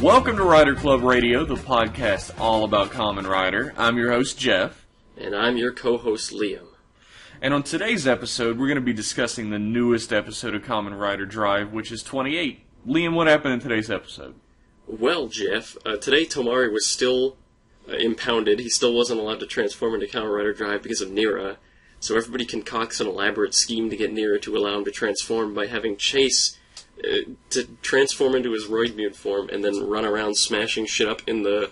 Welcome to Rider Club Radio, the podcast all about Kamen Rider. I'm your host, Jeff. And I'm your co-host, Liam. And on today's episode, we're going to be discussing the newest episode of Kamen Rider Drive, which is 28. Liam, what happened in today's episode? Well, Jeff, today Tomari was still impounded. He still wasn't allowed to transform into Kamen Rider Drive because of Nira. So everybody concocts an elaborate scheme to get Nira to allow him to transform by having Chase to transform into his Roid Mute form and then run around smashing shit up in the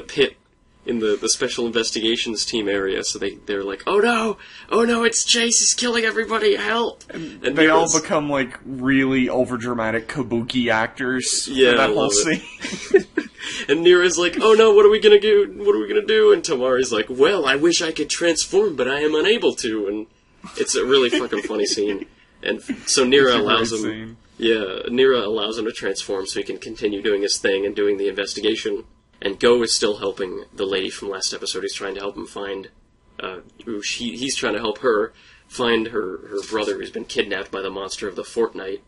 pit, in the special investigations team area. So they're like, oh no, it's Chase, he's killing everybody, help! And they all become like really overdramatic kabuki actors for that whole scene. And Nira's like, oh no, what are we gonna do? What are we gonna do? And Tomari's like, well, I wish I could transform, but I am unable to. And it's a really fucking funny scene. And so Nira allows him. Yeah, Nira allows him to transform so he can continue doing his thing and doing the investigation. And Go is still helping the lady from last episode. He's trying to help him find. He's trying to help her find her brother who's been kidnapped by the monster of the fortnight.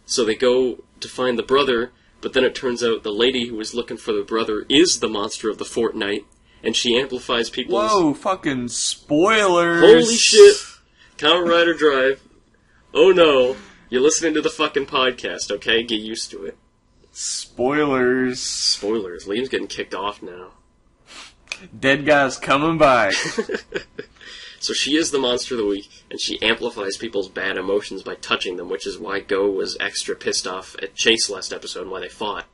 So they go to find the brother, but then it turns out the lady who was looking for the brother is the monster of the fortnight, and she amplifies people's. Whoa! Fucking spoilers! Holy shit! Kamen Rider Drive. Oh no, you're listening to the fucking podcast, okay? Get used to it. Spoilers. Spoilers. Liam's getting kicked off now. Dead guy's coming by. So she is the monster of the week, and she amplifies people's bad emotions by touching them, which is why Go was extra pissed off at Chase last episode and why they fought.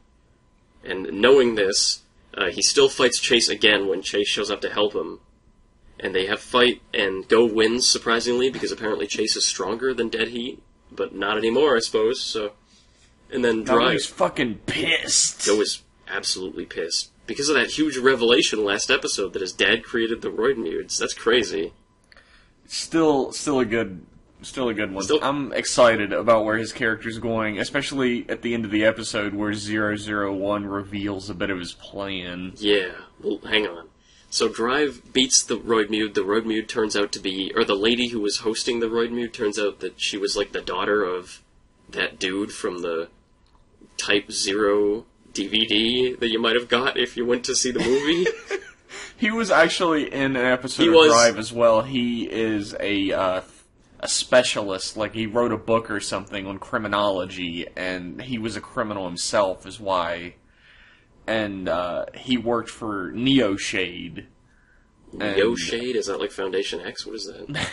And knowing this, he still fights Chase again when Chase shows up to help him. And they have fight, and Go wins, surprisingly, because apparently Chase is stronger than Dead Heat. But not anymore, I suppose, so... And then Drive... Go was fucking pissed. Go was absolutely pissed. Because of that huge revelation last episode that his dad created the Roid Mutes. That's crazy. Still a good one. I'm excited about where his character's going, especially at the end of the episode where 001 reveals a bit of his plan. Yeah, well, hang on. So Drive beats the Roid Mute. The Roid Mute turns out to be... Or the lady who was hosting the Roid Mute turns out that she was like the daughter of that dude from the Type 0 DVD that you might have got if you went to see the movie. He was actually in an episode of Drive as well. He is a specialist. Like, he wrote a book or something on criminology, and he was a criminal himself, is why... And he worked for Neo Shade. Neo Shade? Is that like Foundation X? What is that?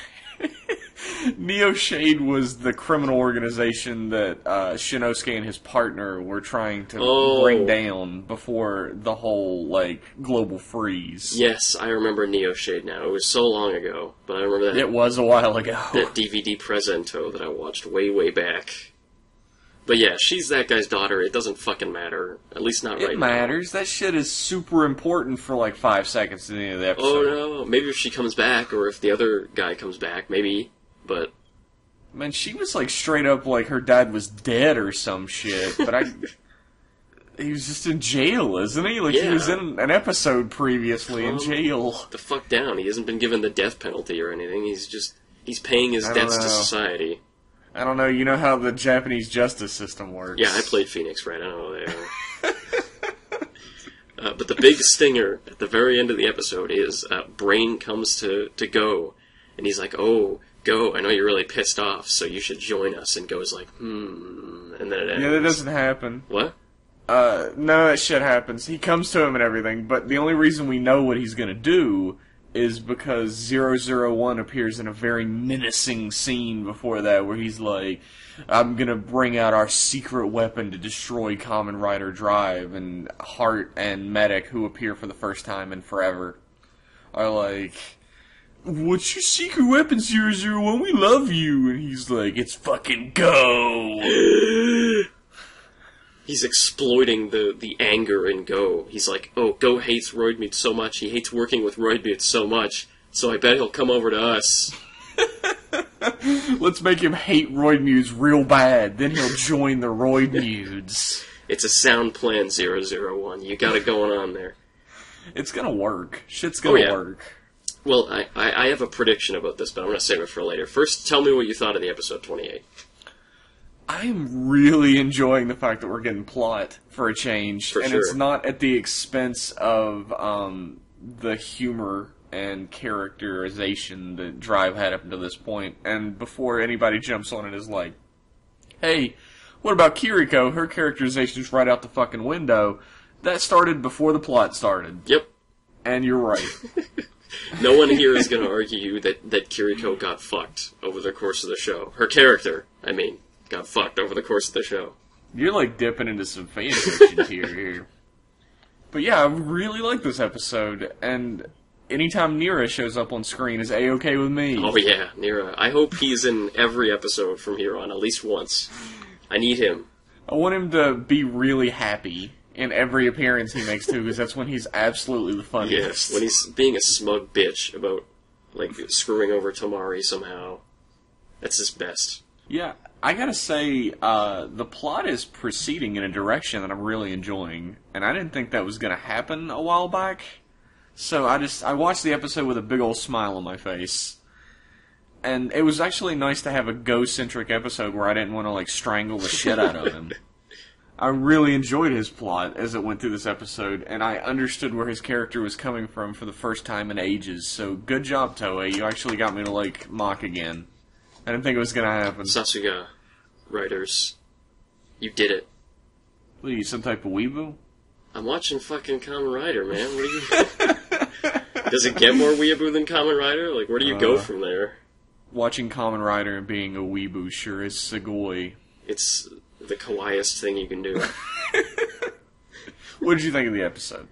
Neo Shade was the criminal organization that Shinosuke and his partner were trying to bring down before the whole, like, global freeze. Yes, I remember Neo Shade now. It was so long ago, but I remember that. It was a while ago. That DVD presento that I watched way, way back. But yeah, she's that guy's daughter. It doesn't fucking matter. At least not right now. It matters. That shit is super important for like 5 seconds at the end of the episode. Oh no, maybe if she comes back, or if the other guy comes back, maybe, but... Man, she was like straight up like her dad was dead or some shit, but he was just in jail, isn't he? Like, yeah. He was in an episode previously in jail. The fuck down. He hasn't been given the death penalty or anything. He's paying his debts to society. I don't know, you know how the Japanese justice system works. Yeah, I played Phoenix Wright, I know how they are. But the big stinger at the very end of the episode is Brain comes to Go, and he's like, oh, Go, I know you're really pissed off, so you should join us. And Go's like, and then it ends. Yeah, that doesn't happen. What? No, that shit happens. He comes to him and everything, but the only reason we know what he's gonna do is because 001 appears in a very menacing scene before that, where he's like, I'm gonna bring out our secret weapon to destroy Kamen Rider Drive, and Heart and Medic, who appear for the first time in forever, are like, what's your secret weapon, 001? We love you. And he's like, it's fucking Go. He's exploiting the anger in Go. He's like, oh, Go hates Roid Mute so much. He hates working with Roid Mute so much. So I bet he'll come over to us. Let's make him hate Roid Mutes real bad. Then he'll join the Roid Mutes. It's a sound plan, 001. You got it going on there. It's gonna work. Shit's gonna work. Well, I have a prediction about this, but I'm gonna save it for later. First, tell me what you thought of the episode 28. I'm really enjoying the fact that we're getting plot for a change, For and sure. it's not at the expense of the humor and characterization that Drive had up until this point. And before anybody jumps on it is like, hey, what about Kiriko? Her characterization's right out the fucking window. That started before the plot started. Yep. And you're right. No one here is going to argue that Kiriko got fucked over the course of the show. Her character, I mean, got fucked over the course of the show. You're like dipping into some fan fiction here. But yeah, I really like this episode, and anytime Nira shows up on screen is A-okay with me. Oh yeah, Nira. I hope he's in every episode from here on, at least once. I need him. I want him to be really happy in every appearance he makes too, because that's when he's absolutely the funniest. Yes, when he's being a smug bitch about, like, screwing over Tamari somehow. That's his best. Yeah, I gotta say, the plot is proceeding in a direction that I'm really enjoying, and I didn't think that was gonna happen a while back. So I watched the episode with a big old smile on my face. And it was actually nice to have a Go-centric episode where I didn't want to, like, strangle the shit out of him. I really enjoyed his plot as it went through this episode, and I understood where his character was coming from for the first time in ages. So good job, Toei. You actually got me to like Mock again. I didn't think it was gonna happen. Sasuga, writers, you did it. What are you, some type of weeaboo? I'm watching fucking Kamen Rider, man. What are you... Does it get more weeaboo than Kamen Rider? Like, where do you go from there? Watching Kamen Rider and being a weeaboo sure is Sugoi. It's the kawaiiest thing you can do. What did you think of the episode?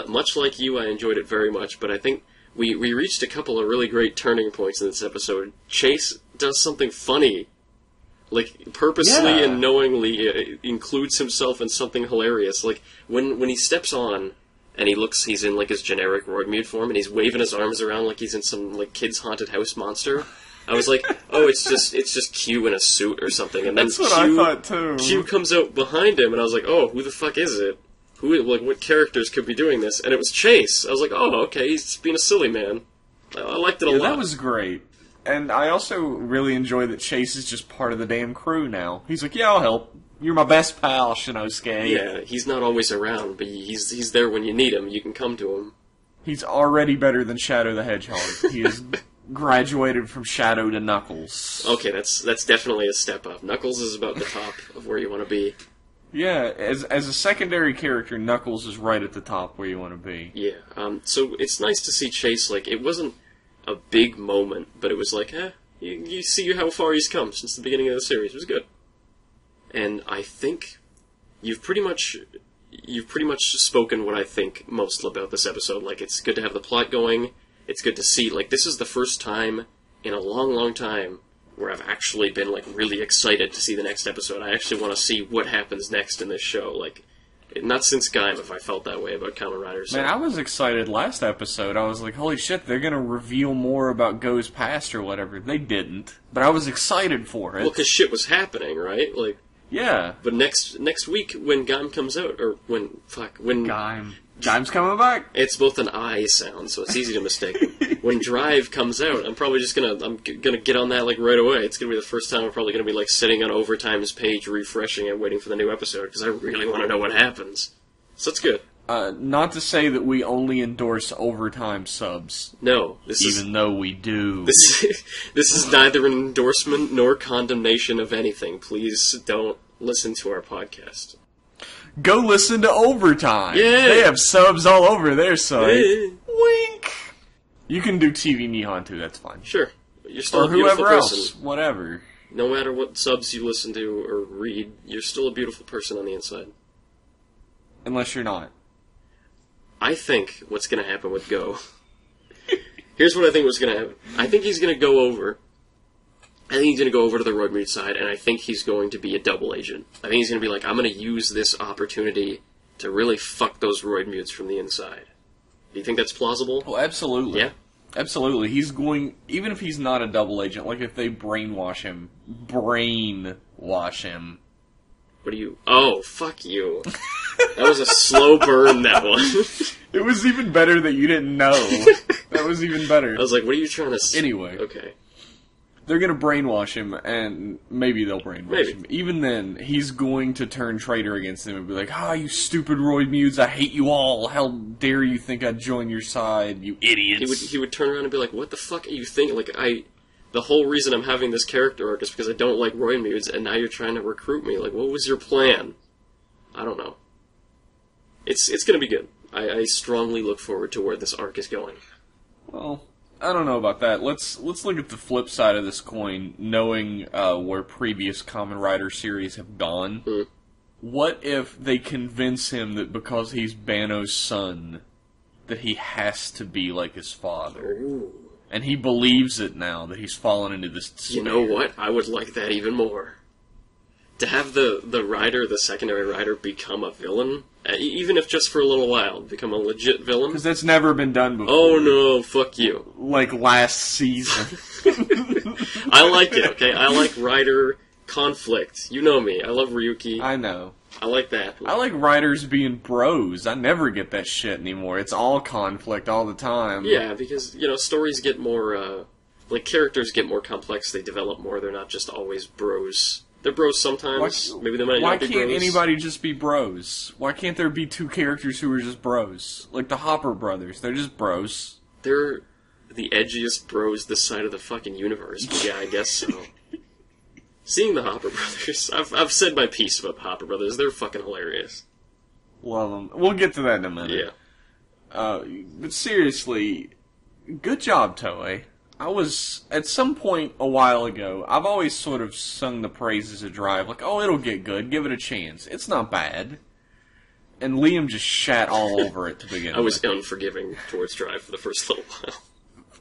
Much like you, I enjoyed it very much, but I think we reached a couple of really great turning points in this episode. Chase does something funny. Like, purposely and knowingly includes himself in something hilarious. Like, when he steps on, and he's in, like, his generic Roidmute form, and he's waving his arms around like he's in some, like, kid's haunted house monster. I was like, oh, it's just Q in a suit or something. And then That's what I thought, too. Q comes out behind him, and I was like, oh, who the fuck is it? What characters could be doing this? And it was Chase. I was like, oh, okay, he's being a silly man. I liked it a lot. That was great. And I also really enjoy that Chase is just part of the damn crew now. He's like, yeah, I'll help. You're my best pal, Shinosuke. Yeah, he's not always around, but he's there when you need him. You can come to him. He's already better than Shadow the Hedgehog. He has graduated from Shadow to Knuckles. Okay, that's definitely a step up. Knuckles is about the top of where you want to be. Yeah, as a secondary character, Knuckles is right at the top where you want to be. Yeah, so it's nice to see Chase, like, it wasn't a big moment, but it was like, you see how far he's come since the beginning of the series. It was good. And I think you've pretty much spoken what I think most about this episode. Like, it's good to have the plot going. It's good to see, like, this is the first time in a long, long time where I've actually been, like, really excited to see the next episode. I actually want to see what happens next in this show. Like, not since Gaim have I felt that way about Kamen Rider. So. Man, I was excited last episode. I was like, holy shit, they're going to reveal more about Go's past or whatever. They didn't. But I was excited for it. Well, because shit was happening, right? Like, yeah. But next week, when Gaim comes out, or when Gaim's coming back? It's both an I sound, so it's easy to mistake. When Drive comes out, I'm probably just gonna get on that, like, right away. It's gonna be the first time I'm probably gonna be, like, sitting on Overtime's page, refreshing it, waiting for the new episode, because I really want to know what happens. So that's good. Not to say that we only endorse Overtime subs. No, even though we do. This is neither an endorsement nor condemnation of anything. Please don't listen to our podcast. Go listen to Overtime. Yeah. They have subs all over their site. Yeah. Wink. You can do TV Nihon too, that's fine. Sure. You're still or a beautiful whoever person. else, whatever. No matter what subs you listen to or read, you're still a beautiful person on the inside. Unless you're not. I think what's going to happen with Go. Here's what I think was going to happen. I think he's going to go over. I think he's going to go over to the Roidmute side, and I think he's going to be a double agent. I think he's going to be like, I'm going to use this opportunity to really fuck those Roidmutes from the inside. Do you think that's plausible? Oh, absolutely. Yeah? Absolutely. He's going, even if he's not a double agent, like if they brainwash him. What do you... Oh, fuck you. That was a slow burn, that one. It was even better that you didn't know. That was even better. I was like, what are you trying to say? Anyway. Okay. they're going to brainwash him, and maybe they'll brainwash him. Even then, he's going to turn traitor against them and be like, you stupid Roy Mutes, I hate you all. How dare you think I'd join your side, you idiots. He would turn around and be like, what the fuck are you thinking? Like, the whole reason I'm having this character arc is because I don't like Roy Mutes, and now you're trying to recruit me. Like, what was your plan? I don't know. It's going to be good. I strongly look forward to where this arc is going. Well, I don't know about that. Let's look at the flip side of this coin, knowing where previous Kamen Rider series have gone. Mm. What if they convince him that because he's Banno's son, that he has to be like his father? Ooh. And he believes it now, that he's fallen into this despair. You know what? I would like that even more. To have the rider, the secondary rider, become a villain, even if just for a little while, become a legit villain. Because that's never been done before. Oh no, fuck you. Like last season. I like it, okay? I like rider conflict. You know me. I love Ryuki. I know. I like that. I like writers being bros. I never get that shit anymore. It's all conflict all the time. Yeah, because, stories get more, characters get more complex, they develop more, they're not just always bros. They're bros sometimes, maybe they might not be bros. Why can't anybody just be bros? Why can't there be two characters who are just bros? Like the Hopper brothers, they're just bros. They're the edgiest bros this side of the fucking universe, but yeah, I guess so. Seeing the Hopper brothers, I've said my piece about Hopper brothers, they're fucking hilarious. Love them. We'll get to that in a minute. Yeah. But seriously, good job, Toei. At some point a while ago, I've always sort of sung the praises of Drive, like, it'll get good, give it a chance. It's not bad. And Liam just shat all over it to begin with. I was unforgiving towards Drive for the first little while.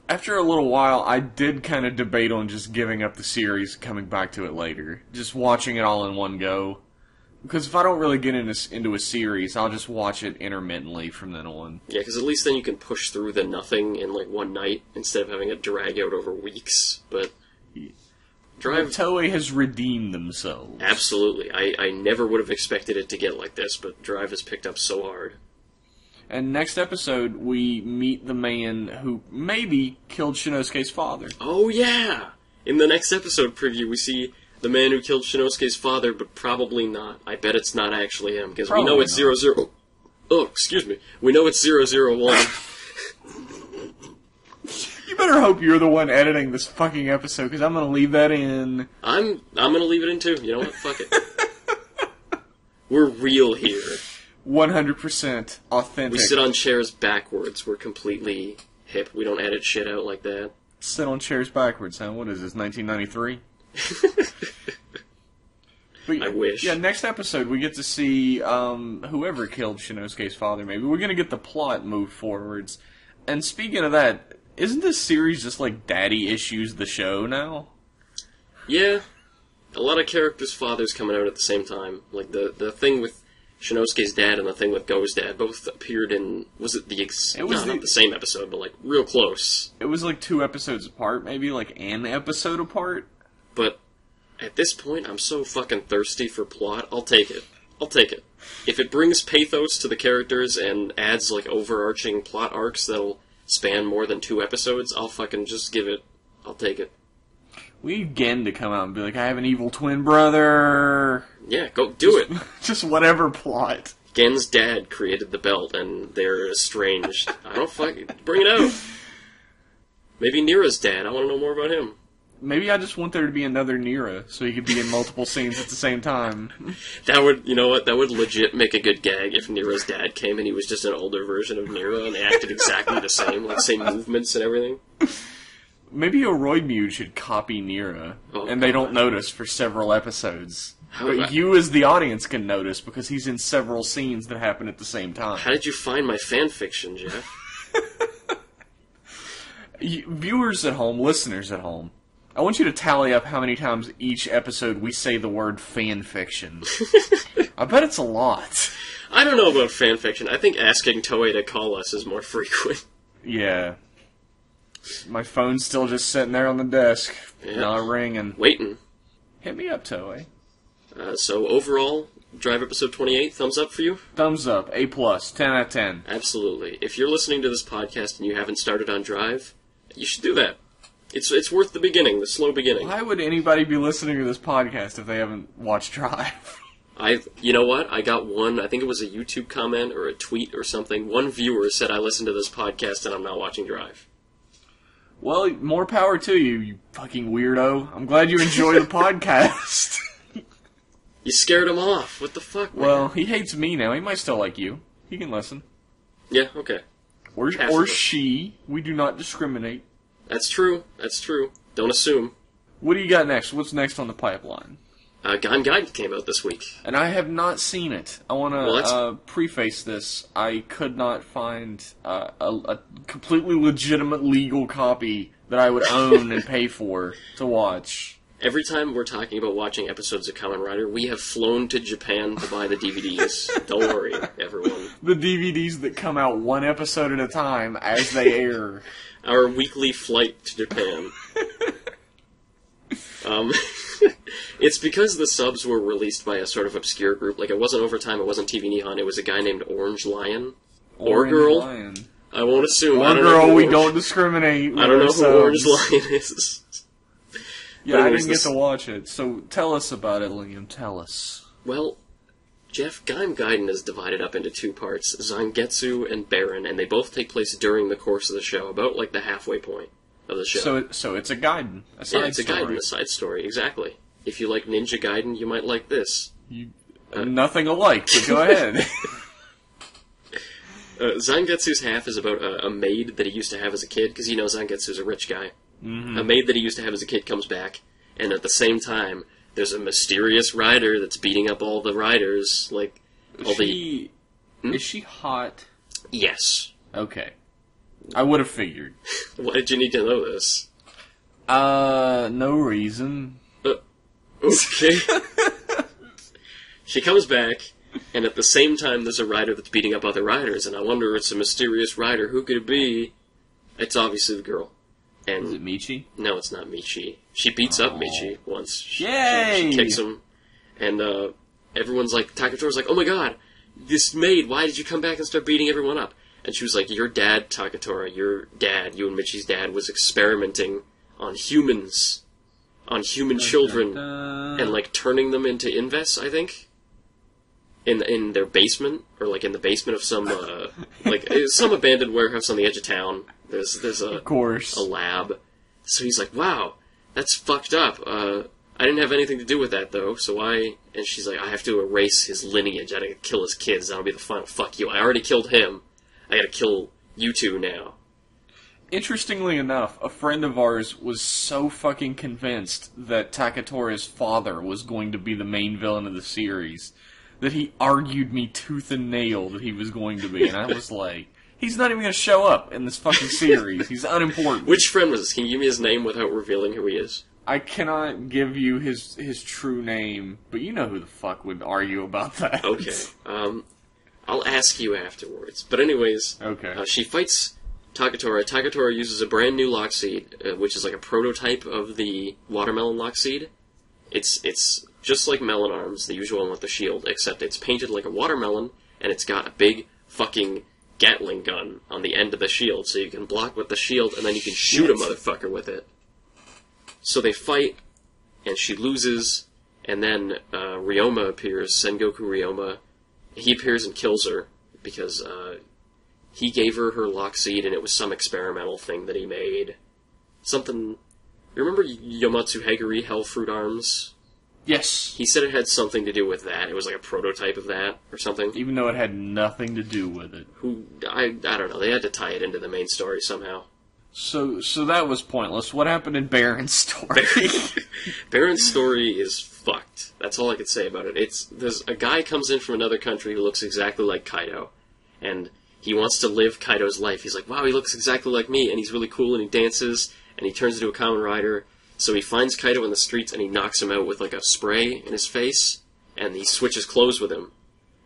After a little while, I did kind of debate on just giving up the series and coming back to it later. Just watching it all in one go. Because if I don't really get into a series, I'll just watch it intermittently from then on. Yeah, because at least then you can push through the nothing in, one night, instead of having it drag out over weeks. But Drive... Toei has redeemed themselves. Absolutely. I never would have expected it to get like this, but Drive has picked up so hard. And next episode, we meet the man who maybe killed Shinosuke's father. Oh, yeah! In the next episode preview, we see the man who killed Shinosuke's father, but probably not. I bet it's not actually him, because we know it's 00... Oh, excuse me. We know it's 001. You better hope you're the one editing this fucking episode, because I'm going to leave that in. I'm going to leave it in, too. You know what? Fuck it. We're real here. 100% authentic. We sit on chairs backwards. We're completely hip. We don't edit shit out like that. Sit on chairs backwards, huh? What is this, 1993? But, I wish. Yeah, next episode we get to see whoever killed Shinosuke's father, maybe. We're going to get the plot moved forwards. And speaking of that, isn't this series just like Daddy Issues the show now? Yeah. A lot of characters' fathers coming out at the same time. Like the thing with Shinosuke's dad and the thing with Go's dad both appeared in... Was it not the same episode, but real close. It was 2 episodes apart, maybe an episode apart. But at this point, I'm so fucking thirsty for plot. I'll take it. If it brings pathos to the characters and adds overarching plot arcs that'll span more than 2 episodes, I'll fucking just give it. I'll take it. We need Gen to come out and be like, I have an evil twin brother. Yeah, go do it. Just whatever plot. Gen's dad created the belt, and they're estranged. I don't fucking... Bring it out. Maybe Nira's dad. I want to know more about him. Maybe I just want there to be another Nira, so he could be in multiple scenes at the same time. That would, you know what, that would legit make a good gag if Nira's dad came and he was just an older version of Nira, and they acted exactly the same, same movements and everything. Maybe a Roidmute should copy Nira, and they don't notice for several episodes. But you as the audience can notice, because he's in several scenes that happen at the same time. How did you find my fanfiction, Jeff? Viewers at home, listeners at home, I want you to tally up how many times each episode we say the word fanfiction. I bet it's a lot. I don't know about fanfiction. I think asking Toei to call us is more frequent. Yeah. My phone's still just sitting there on the desk, not ringing. Waiting. Hit me up, Toei. So overall, Drive episode 28, thumbs up for you? Thumbs up, A+, 10 out of 10. Absolutely. If you're listening to this podcast and you haven't started on Drive, you should do that. It's worth the beginning, the slow beginning. Why would anybody be listening to this podcast if they haven't watched Drive? You know what? I got one, I think it was a YouTube comment or a tweet or something. One viewer said, I listened to this podcast and I'm not watching Drive. Well, more power to you, you fucking weirdo. I'm glad you enjoy the podcast. You scared him off. What the fuck, man? Well, he hates me now. He might still like you. He can listen. Yeah, okay. Or she. We do not discriminate. That's true. That's true. Don't assume. What do you got next? What's next on the pipeline? Gaim Gaiden came out this week. And I have not seen it. I want to preface this. I could not find a completely legitimate legal copy that I would own and pay for to watch. Every time we're talking about watching episodes of Kamen Rider, we have flown to Japan to buy the DVDs. Don't worry, everyone. The DVDs that come out one episode at a time as they air. Our weekly flight to Japan. It's because the subs were released by a sort of obscure group. Like, it wasn't Overtime, it wasn't TV Nihon, it was a guy named Orange Lion. Or Girl. Lion. I won't assume. Or Girl, we don't discriminate. I don't know who Orange Lion is. Yeah, I didn't get to watch it, so tell us about it, Liam. Tell us. Well, Jeff, Gaim Gaiden is divided up into two parts, Zangetsu and Baron, and they both take place during the course of the show, about like the halfway point of the show. So it's a Gaiden, a side story. Yeah, it's a Gaiden, a side story, exactly. If you like Ninja Gaiden, you might like this. Nothing alike, but go ahead. Zangetsu's half is about a maid that he used to have as a kid, because you know Zangetsu's a rich guy. Mm-hmm. A maid that he used to have as a kid comes back, and at the same time, there's a mysterious rider that's beating up all the riders, like all the... Is she hot? Yes. Okay. I would have figured. Why did you need to know this? No reason. Okay. She comes back, and at the same time there's a rider that's beating up other riders, and I wonder, it's a mysterious rider. Who could it be? It's obviously the girl. And is it Michi? No, it's not Michi. She beats up Michi once. Yay! She kicks him. And everyone's like, Takatora's like, oh my god, this maid, why did you come back and start beating everyone up? And she was like, your dad, Takatora, your dad, you and Michi's dad, was experimenting on humans. On human children. And like turning them into invests, I think. In their basement, or like in the basement of some like some abandoned warehouse on the edge of town. There's of course a lab. So he's like, wow, that's fucked up. I didn't have anything to do with that though. So and she's like, I have to erase his lineage. I gotta kill his kids. That'll be the final fuck you. I already killed him. I gotta kill you two now. Interestingly enough, a friend of ours was so fucking convinced that Takatora's father was going to be the main villain of the series that he argued me tooth and nail that he was going to be, and I was like, he's not even going to show up in this fucking series. He's unimportant. Which friend was this? Can you give me his name without revealing who he is? I cannot give you his true name, but you know who the fuck would argue about that. Okay. I'll ask you afterwards. But anyways, okay. She fights Takatora. Takatora uses a brand new lock seed, which is like a prototype of the watermelon lock seed. It's just like Melon Arms, the usual one with the shield, except it's painted like a watermelon, and it's got a big fucking Gatling gun on the end of the shield, so you can block with the shield, and then you can shoot a motherfucker with it. So they fight, and she loses, and then Ryoma appears, Sengoku Ryoma. He appears and kills her, because he gave her lock seed, and it was some experimental thing that he made. Something... You remember Yomatsu Hagari, Hellfruit Arms? Yes. He said it had something to do with that. It was like a prototype of that, or something. Even though it had nothing to do with it. I don't know. They had to tie it into the main story somehow. So that was pointless. What happened in Baron's story? Baron's story is fucked. That's all I could say about it. There's a guy comes in from another country who looks exactly like Kaido, and he wants to live Kaido's life. He's like, wow, he looks exactly like me, and he's really cool, and he dances, and he turns into a Kamen Rider. So he finds Kaido in the streets, and he knocks him out with like a spray in his face, and he switches clothes with him.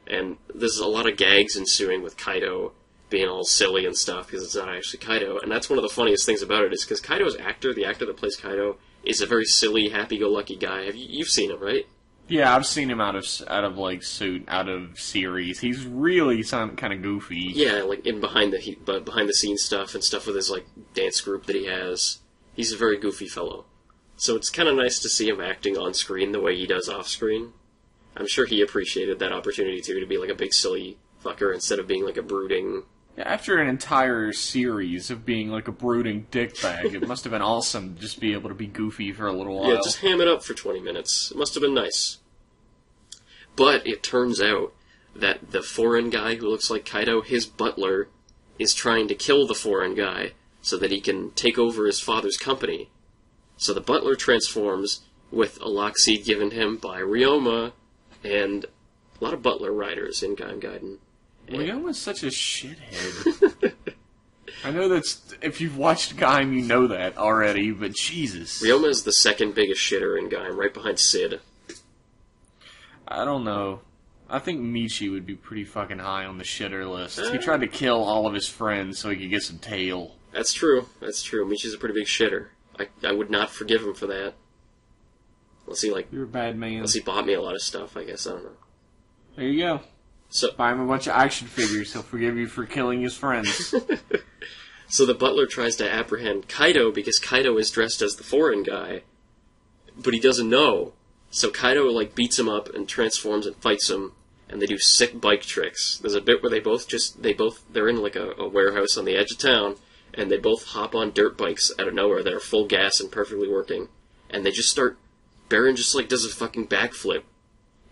And there's a lot of gags ensuing with Kaido being all silly and stuff, because it's not actually Kaido. And that's one of the funniest things about it, is because Kaido's actor, the actor that plays Kaido, is a very silly, happy-go-lucky guy. You've seen him, right? Yeah, I've seen him out of like suit, out of series. He's really kind of goofy. Yeah, like in behind the scenes stuff and stuff with his like dance group that he has. He's a very goofy fellow. So it's kind of nice to see him acting on screen the way he does off screen. I'm sure he appreciated that opportunity, too, to be like a big silly fucker instead of being like a brooding... After an entire series of being like a brooding dickbag, it must have been awesome to just be able to be goofy for a little while. Yeah, just ham it up for 20 minutes. It must have been nice. But it turns out that the foreign guy who looks like Kaido, his butler, is trying to kill the foreign guy so that he can take over his father's company. So the butler transforms with a lock seed given him by Ryoma, and a lot of butler riders in Gaim Gaiden. Ryoma's such a shithead. I know that's... If you've watched Gaim, you know that already, but Jesus. Ryoma is the second biggest shitter in Gaim, right behind Sid. I don't know. I think Michi would be pretty fucking high on the shitter list. He tried to kill all of his friends so he could get some tail. That's true. That's true. Michi's a pretty big shitter. I would not forgive him for that. Unless he, like... You're a bad man. Unless he bought me a lot of stuff, I guess. I don't know. There you go. So, buy him a bunch of action figures. He'll forgive you for killing his friends. So the butler tries to apprehend Kaido because Kaido is dressed as the foreign guy, but he doesn't know. So Kaido like beats him up and transforms and fights him, and they do sick bike tricks. There's a bit where they're in like a warehouse on the edge of town, and they both hop on dirt bikes out of nowhere that are full gas and perfectly working, and they just start. Baron just like does a fucking backflip,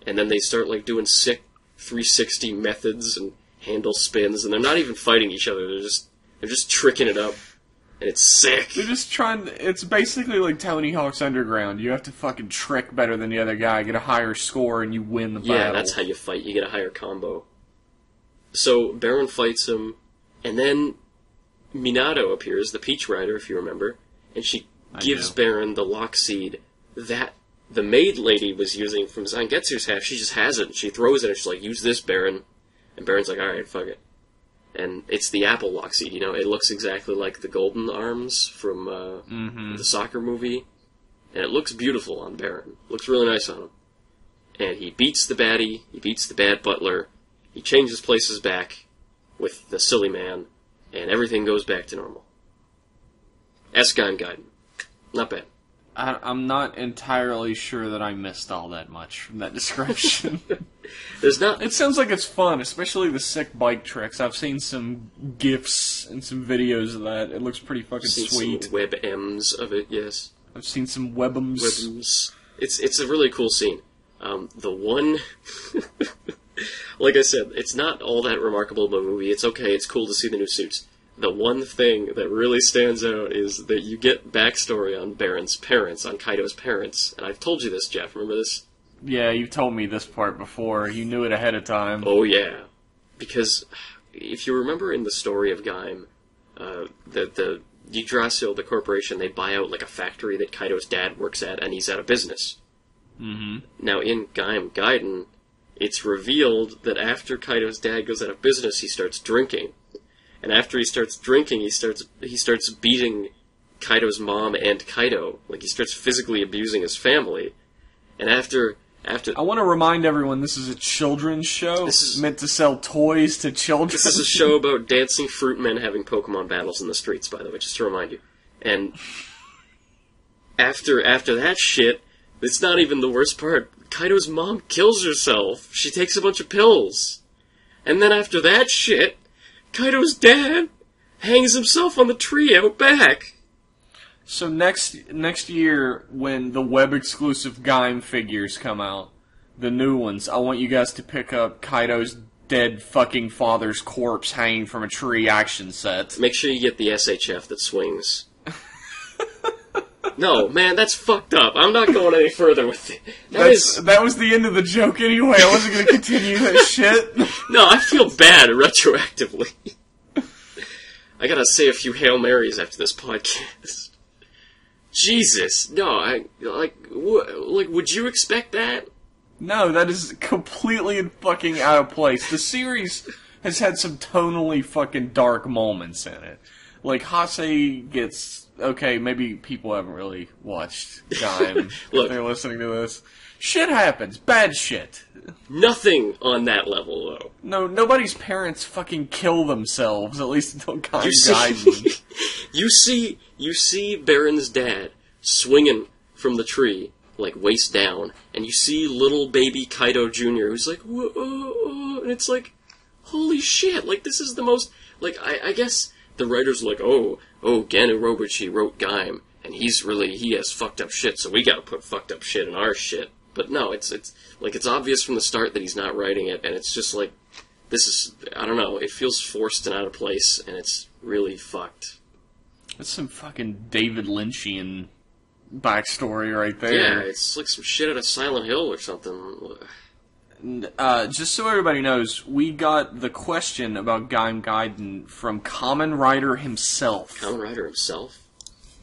and then they start like doing sick 360 methods and handle spins, and they're not even fighting each other. They're just tricking it up, and it's sick. They're just trying. It's basically like Tony Hawk's Underground. You have to fucking trick better than the other guy, get a higher score, and you win the battle. Yeah, that's how you fight. You get a higher combo. So Baron fights him, and then Minato appears, the Peach Rider, if you remember, and she gives Baron the lock seed that the maid lady was using from Zangetsu's half. She just has it, and she throws it, and she's like, use this, Baron. And Baron's like, alright, fuck it. And it's the apple lock seed, you know? It looks exactly like the golden arms from the soccer movie. And it looks beautiful on Baron. Looks really nice on him. And he beats the baddie, he beats the bad butler, he changes places back with the silly man, and everything goes back to normal. Gaim Gaiden. Not bad. I'm not entirely sure that I missed all that much from that description. There's not... It sounds like it's fun, especially the sick bike tricks. I've seen some GIFs and some videos of that. It looks pretty fucking sweet. Some web-ems of it, yes. I've seen some webums. It's a really cool scene. The one... like I said, it's not all that remarkable of a movie. It's okay, it's cool to see the new suits. The one thing that really stands out is that you get backstory on Baron's parents, on Kaido's parents. And I've told you this, Jeff. Remember this? Yeah, you've told me this part before. You knew it ahead of time. Oh, yeah. Because if you remember in the story of Gaim, the Yggdrasil, the corporation, they buy out like a factory that Kaido's dad works at, and he's out of business. Mm-hmm. Now, in Gaim Gaiden, it's revealed that after Kaido's dad goes out of business, he starts drinking. And after he starts drinking, he starts beating Kaido's mom and Kaido. Like, he starts physically abusing his family. And after... I want to remind everyone this is a children's show. This is meant to sell toys to children. This is a show about dancing fruit men having Pokemon battles in the streets, by the way, just to remind you. And after that shit, it's not even the worst part. Kaido's mom kills herself. She takes a bunch of pills. And then after that shit... Kaido's dad hangs himself on the tree out back. So next year, when the web-exclusive Gaim figures come out, the new ones, I want you guys to pick up Kaido's dead fucking father's corpse hanging from a tree action set. Make sure you get the SHF that swings. No, man, that's fucked up. I'm not going any further with it. That was the end of the joke anyway. I wasn't going to continue that shit. No, I feel bad retroactively. I gotta say a few Hail Marys after this podcast. Jesus, no, would you expect that? No, that is completely fucking out of place. The series has had some tonally fucking dark moments in it. Like, Hase gets... Okay, maybe people haven't really watched Gaim. Look, they're listening to this. Shit happens. Bad shit. Nothing on that level, though. No, nobody's parents fucking kill themselves, at least until Gaim Gaiden. You see Baron's dad swinging from the tree, like, waist down, and you see little baby Kaido Jr., who's like, whoa, and it's like, holy shit, like, this is the most, like, I guess the writer's like, oh, Ganu Robichi wrote Gaim, and he has fucked up shit, so we gotta put fucked up shit in our shit. But no, it's obvious from the start that he's not writing it, and it's just like, this is, I don't know, it feels forced and out of place, and it's really fucked. That's some fucking David Lynchian backstory right there. Yeah, it's like some shit out of Silent Hill or something. Just so everybody knows, we got the question about Gaim Gaiden from Kamen Rider himself. Kamen Rider himself?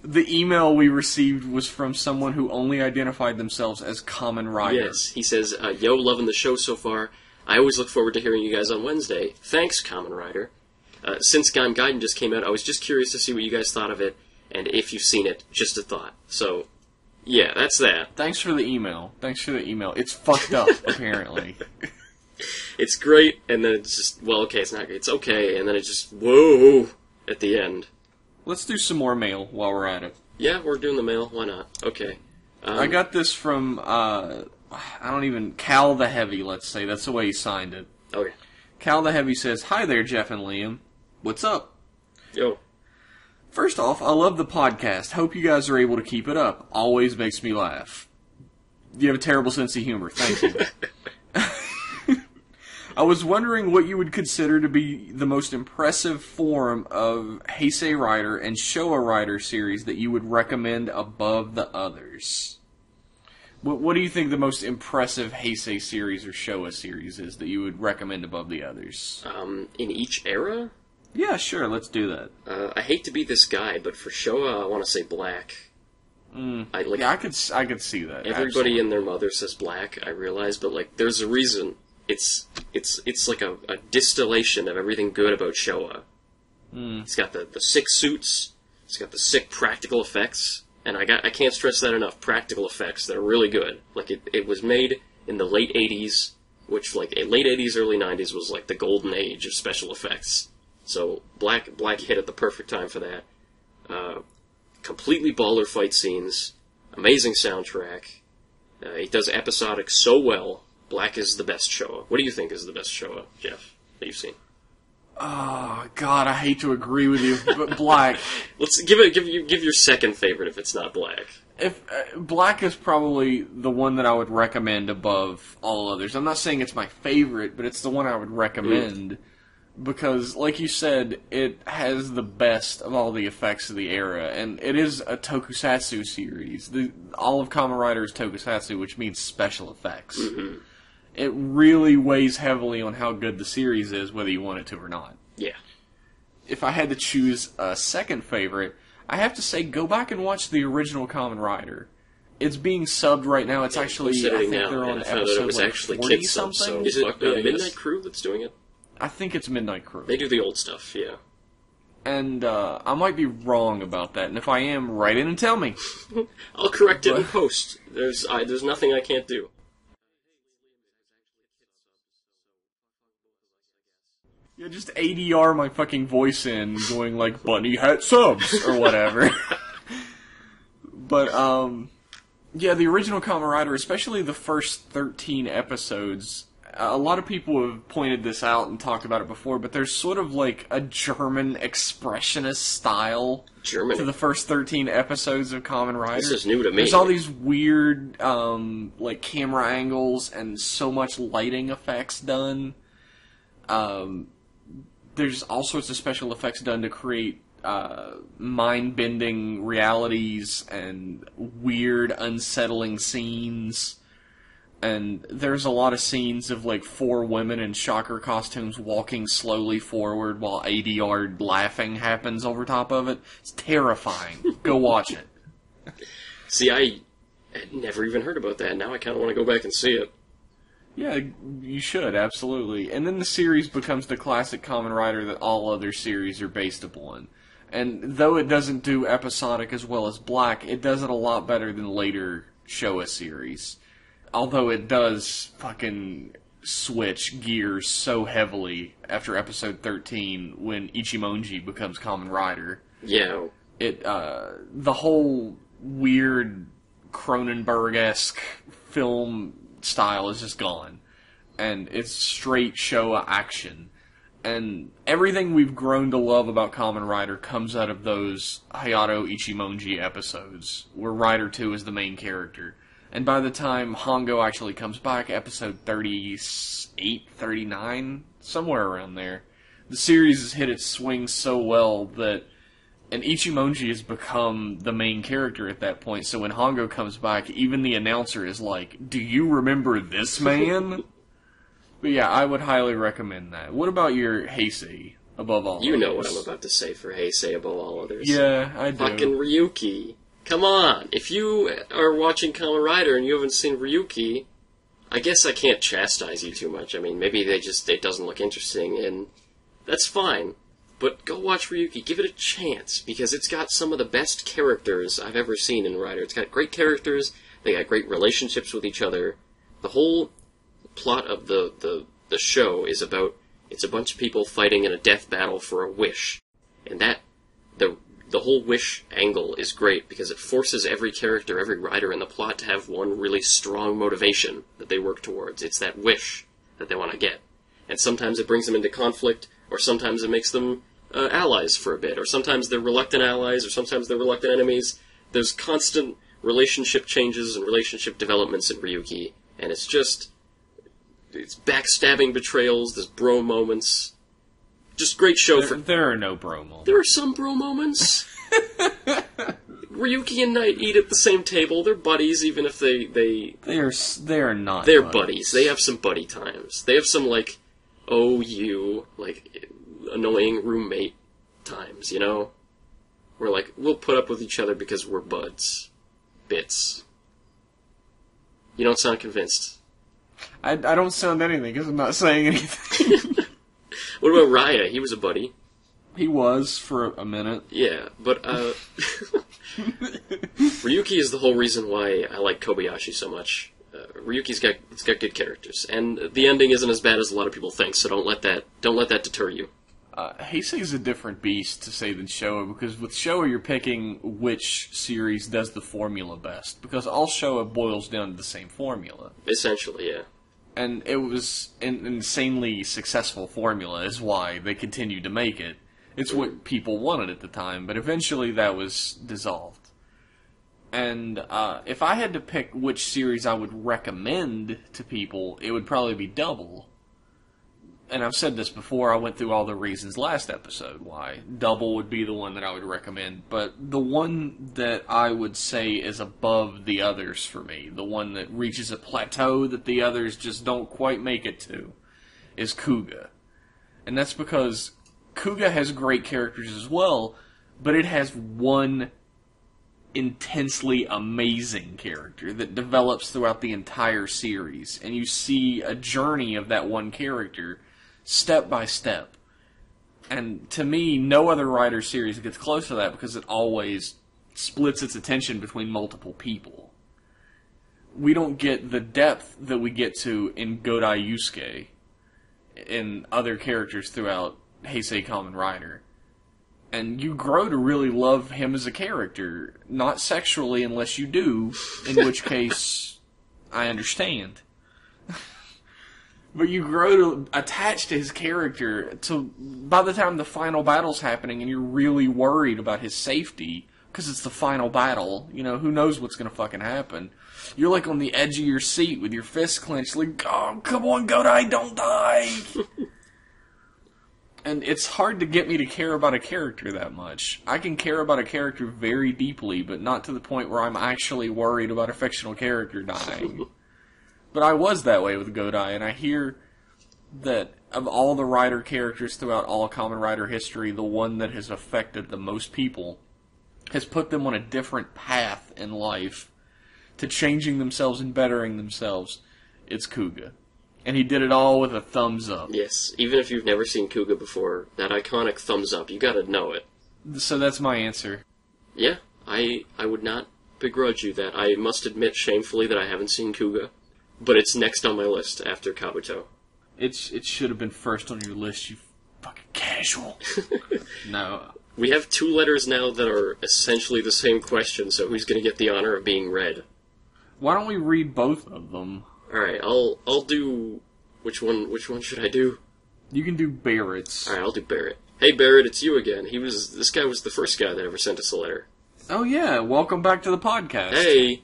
The email we received was from someone who only identified themselves as Kamen Rider. Yes, he says, yo, loving the show so far. I always look forward to hearing you guys on Wednesday. Thanks, Kamen Rider. Since Gaim Gaiden just came out, I was just curious to see what you guys thought of it, and if you've seen it, just a thought. So, yeah, that's that. Thanks for the email. It's fucked up, apparently. It's great, and then it's just, well, okay, it's not great. It's okay, and then it's just, whoa, at the end. Let's do some more mail while we're at it. Yeah, we're doing the mail. Why not? Okay. I got this from, Cal the Heavy, let's say. That's the way he signed it. Okay. Cal the Heavy says, "Hi there, Jeff and Liam. What's up? Yo. First off, I love the podcast. Hope you guys are able to keep it up. Always makes me laugh. You have a terrible sense of humor. Thank you. I was wondering what you would consider to be the most impressive form of Heisei Rider and Showa Rider series that you would recommend above the others. What do you think the most impressive Heisei series or Showa series is that you would recommend above the others? In each era? Yeah, sure, let's do that. I hate to be this guy, but for Showa, I want to say Black. I could see that. Everybody and their mother says Black, I realize, but like, there's a reason. It's like a distillation of everything good about Showa. It's got the sick suits, it's got the sick practical effects, and I can't stress that enough, practical effects that are really good. Like, it was made in the late 80s, which, like, late 80s, early 90s was, like, the golden age of special effects. So, Black hit at the perfect time for that. Completely baller fight scenes, amazing soundtrack. He does episodic so well. Black is the best Showa. What do you think is the best Showa, Jeff, that you've seen? Oh God, I hate to agree with you, but Black. Let's give your second favorite if it's not Black. If Black is probably the one that I would recommend above all others. I'm not saying it's my favorite, but it's the one I would recommend because, like you said, it has the best of all the effects of the era, and it is a tokusatsu series. All of Kamen Rider is tokusatsu, which means special effects. Mm-hmm. It really weighs heavily on how good the series is, whether you want it to or not. Yeah. If I had to choose a second favorite, I have to say go back and watch the original Kamen Rider. It's being subbed right now. It's actually, I think they're on episode like 40 something. So is it Midnight Crew that's doing it? I think it's Midnight Crew. They do the old stuff, yeah. And I might be wrong about that, and if I am, write in and tell me. I'll correct it in post. There's nothing I can't do. Yeah, just ADR my fucking voice in, going like, bunny hat subs, or whatever. But, yeah, the original Kamen Rider, especially the first 13 episodes, a lot of people have pointed this out and talked about it before, but there's sort of like a German expressionist style to the first 13 episodes of Kamen Rider. This is new to me. There's all these weird, like, camera angles and so much lighting effects done. There's all sorts of special effects done to create mind-bending realities and weird, unsettling scenes. And there's a lot of scenes of, like, 4 women in shocker costumes walking slowly forward while ADR laughing happens over top of it. It's terrifying. Go watch it. See, I had never even heard about that. Now I kind of want to go back and see it. Yeah, you should, absolutely. And then the series becomes the classic Kamen Rider that all other series are based upon. And though it doesn't do episodic as well as Black, it does it a lot better than later Showa series. although it does fucking switch gears so heavily after episode 13 when Ichimonji becomes Kamen Rider. Yeah. The whole weird Cronenberg-esque film style is just gone. And it's straight Showa action. And everything we've grown to love about Kamen Rider comes out of those Hayato Ichimonji episodes, where Rider 2 is the main character. And by the time Hongo actually comes back, episode 38, 39, somewhere around there, the series has hit its swing so well that... And Ichimonji has become the main character at that point, so when Hongo comes back, even the announcer is like, do you remember this man? But yeah, I would highly recommend that. What about your Heisei, above all You others? know what I'm about to say for Heisei above all others. Yeah, I do. Fucking Ryuki. Come on. If you are watching Kamen Rider and you haven't seen Ryuki, I guess I can't chastise you too much. I mean, maybe it doesn't look interesting, and that's fine. But go watch Ryuki. Give it a chance, because it's got some of the best characters I've ever seen in Rider. It's got great characters. They got great relationships with each other. The whole plot of the show is about, it's a bunch of people fighting in a death battle for a wish. And that, the whole wish angle is great, because it forces every character, every rider in the plot to have one really strong motivation that they work towards. It's that wish that they want to get. And sometimes it brings them into conflict, or sometimes it makes them allies for a bit, or sometimes they're reluctant allies, or sometimes they're reluctant enemies. There's constant relationship changes and relationship developments in Ryuki, and it's backstabbing betrayals, there's bro moments. Just great show. There are no bro moments. There are some bro moments. Ryuki and Knight eat at the same table. They're buddies, even if they are not. They're buddies. They have some buddy times. They have some annoying roommate times, you know? We're we'll put up with each other because we're buds. Bits. You don't sound convinced. I don't sound anything because I'm not saying anything. What about Raya? He was a buddy. He was for a minute. Yeah, but Ryuki is the whole reason why I like Kobayashi so much. Ryuki's got good characters, and the ending isn't as bad as a lot of people think. So don't let that deter you. Heisei is a different beast to say than Showa, because with Showa you're picking which series does the formula best, because all Showa boils down to the same formula. Essentially, yeah. And it was an insanely successful formula, is why they continued to make it. It's what people wanted at the time, but eventually that was dissolved. And if I had to pick which series I would recommend to people, it would probably be Double. And I've said this before, I went through all the reasons last episode why. Double would be the one that I would recommend. But the one that I would say is above the others for me, the one that reaches a plateau that the others just don't quite make it to, is Kuga. And that's because Kuga has great characters as well, but it has one intensely amazing character that develops throughout the entire series. And you see a journey of that one character step by step. And to me, no other Rider series gets close to that because it always splits its attention between multiple people. We don't get the depth that we get to in Godai Yusuke and other characters throughout Heisei Kamen Rider. And you grow to really love him as a character. Not sexually unless you do, in which case I understand. But you grow to attach to his character to by the time the final battle's happening and you're really worried about his safety, because it's the final battle, you know, who knows what's going to fucking happen. You're on the edge of your seat with your fists clenched, oh, come on, Godai, don't die! And it's hard to get me to care about a character that much. I can care about a character very deeply, but not to the point where I'm actually worried about a fictional character dying. But I was that way with Godai, and I hear that of all the Rider characters throughout all Kamen Rider history, the one that has affected the most people has put them on a different path in life to changing themselves and bettering themselves. It's Kuga. And he did it all with a thumbs up. Yes, even if you've never seen Kuga before, that iconic thumbs up, you gotta know it. So that's my answer. Yeah, I would not begrudge you that. I must admit shamefully that I haven't seen Kuga. but it's next on my list after Kabuto. It should have been first on your list, you fucking casual. No. We have 2 letters now that are essentially the same question, so who's going to get the honor of being read? Why don't we read both of them? Alright, I'll do... Which one should I do? You can do Barrett's. Alright, I'll do Barrett. Hey Barrett, it's you again. This guy was the first guy that ever sent us a letter. Oh yeah, welcome back to the podcast. Hey,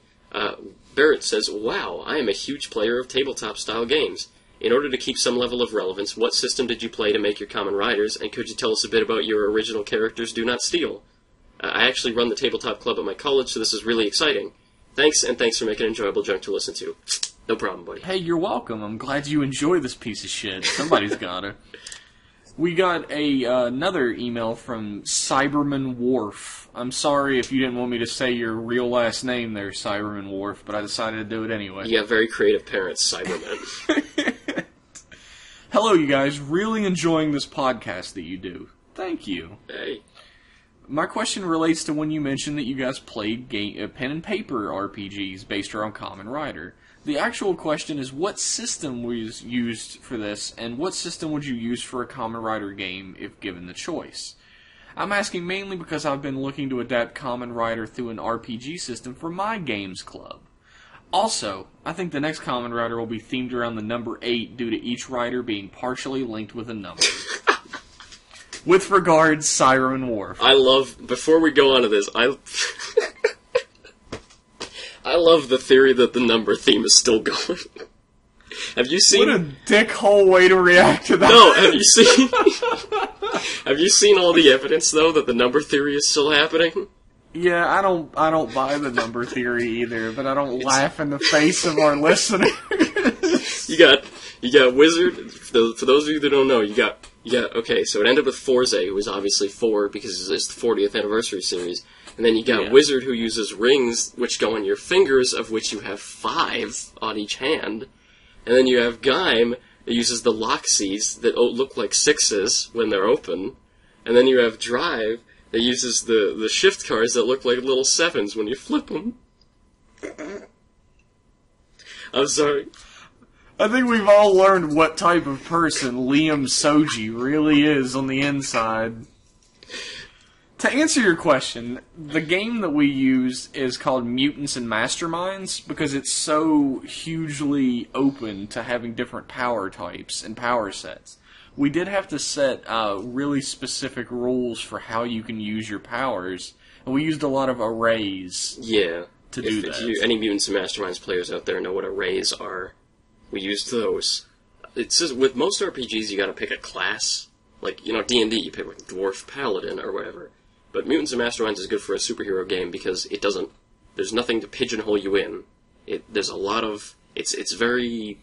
Barrett says, wow, I am a huge player of tabletop-style games. In order to keep some level of relevance, what system did you play to make your Kamen Riders, and could you tell us a bit about your original characters Do Not Steal? I actually run the tabletop club at my college, so this is really exciting. Thanks, and thanks for making enjoyable junk to listen to. No problem, buddy. Hey, you're welcome. I'm glad you enjoy this piece of shit. Somebody's gotta. We got another email from Cyberman Worf. I'm sorry if you didn't want me to say your real last name there, Cyberman Worf, but I decided to do it anyway. You got very creative parents, Cyberman. Hello, you guys. Really enjoying this podcast that you do. Thank you. Hey. My question relates to when you mentioned that you guys played pen and paper RPGs based around Kamen Rider. The actual question is, what system was used for this, and what system would you use for a Kamen Rider game if given the choice? I'm asking mainly because I've been looking to adapt Kamen Rider through an RPG system for my games club. Also, I think the next Kamen Rider will be themed around the number 8 due to each rider being partially linked with a number. With regards, Cyberman Worf. Before we go on to this, I love the theory that the number theme is still going. Have you seen... What a dickhole way to react to that. No, have you seen all the evidence, though, that the number theory is still happening? Yeah, I don't buy the number theory either, but I don't laugh in the face of our listeners. You got Wizard. For those of you that don't know, you got. Okay, so it ended with Forze, who was obviously 4 because it's the 40th anniversary series, and then you got Wizard, who uses rings which go on your fingers, of which you have 5 on each hand, and then you have Gaim that uses the lock seats that look like 6s when they're open, and then you have Drive that uses the shift cards that look like little 7s when you flip them. I'm sorry. I think we've all learned what type of person Liam Soji really is on the inside. To answer your question, the game that we use is called Mutants and Masterminds because it's so hugely open to having different power types and power sets. We did have to set really specific rules for how you can use your powers, and we used a lot of arrays to do that. If any Mutants and Masterminds players out there know what arrays are, we used those. It says with most RPGs you gotta pick a class. Like, D&D, you pick like Dwarf Paladin or whatever. But Mutants and Masterminds is good for a superhero game because there's nothing to pigeonhole you in. There's a lot of... It's very...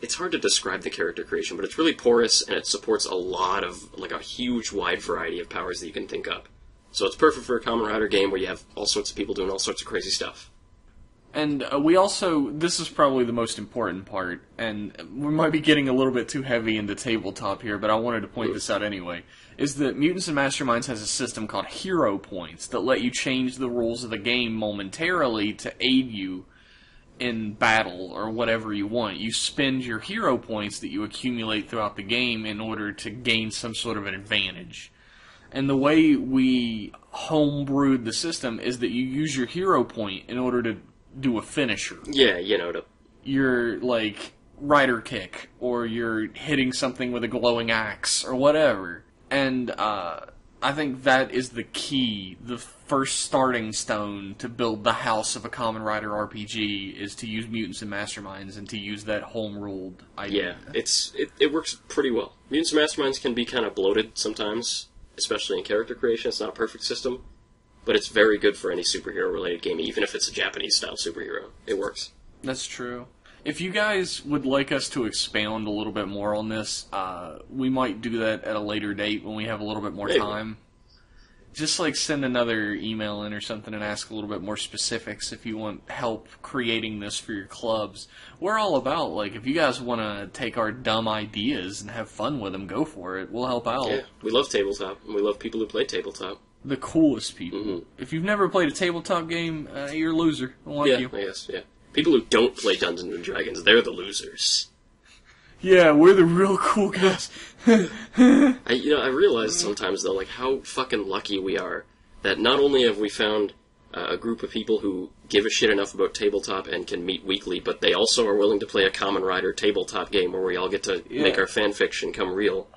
It's hard to describe the character creation, but it's really porous, and it supports a lot of, a huge wide variety of powers that you can think up. So it's perfect for a Kamen Rider game where you have all sorts of people doing all sorts of crazy stuff. And we also, this is probably the most important part, and we might be getting a little bit too heavy into tabletop here, but I wanted to point this out anyway, is that Mutants and Masterminds has a system called Hero Points that let you change the rules of the game momentarily to aid you in battle or whatever you want. You spend your hero points that you accumulate throughout the game in order to gain some sort of an advantage. And the way we homebrewed the system is that you use your hero point in order to do a finisher. Yeah, Your, rider kick, or you're hitting something with a glowing axe, or whatever. And, I think that is the key, the first starting stone to build the house of a Kamen Rider RPG, is to use Mutants and Masterminds and to use that home-ruled idea. Yeah, it works pretty well. Mutants and Masterminds can be kind of bloated sometimes, especially in character creation. It's not a perfect system, but it's very good for any superhero-related game, even if it's a Japanese-style superhero. It works. That's true. If you guys would like us to expound a little bit more on this, we might do that at a later date when we have a little bit more time. Just send another email in or something and ask a little bit more specifics if you want help creating this for your clubs. We're all about, if you guys want to take our dumb ideas and have fun with them, go for it. We'll help out. Yeah, we love tabletop, and we love people who play tabletop. The coolest people. Mm-hmm. If you've never played a tabletop game, you're a loser. I don't like you. I guess, yeah. People who don't play Dungeons and Dragons, they're the losers. Yeah, we're the real cool guys. I realize sometimes, though, like, how fucking lucky we are that not only have we found a group of people who give a shit enough about tabletop and can meet weekly, but they also are willing to play a Kamen Rider tabletop game where we all get to make our fanfiction come real.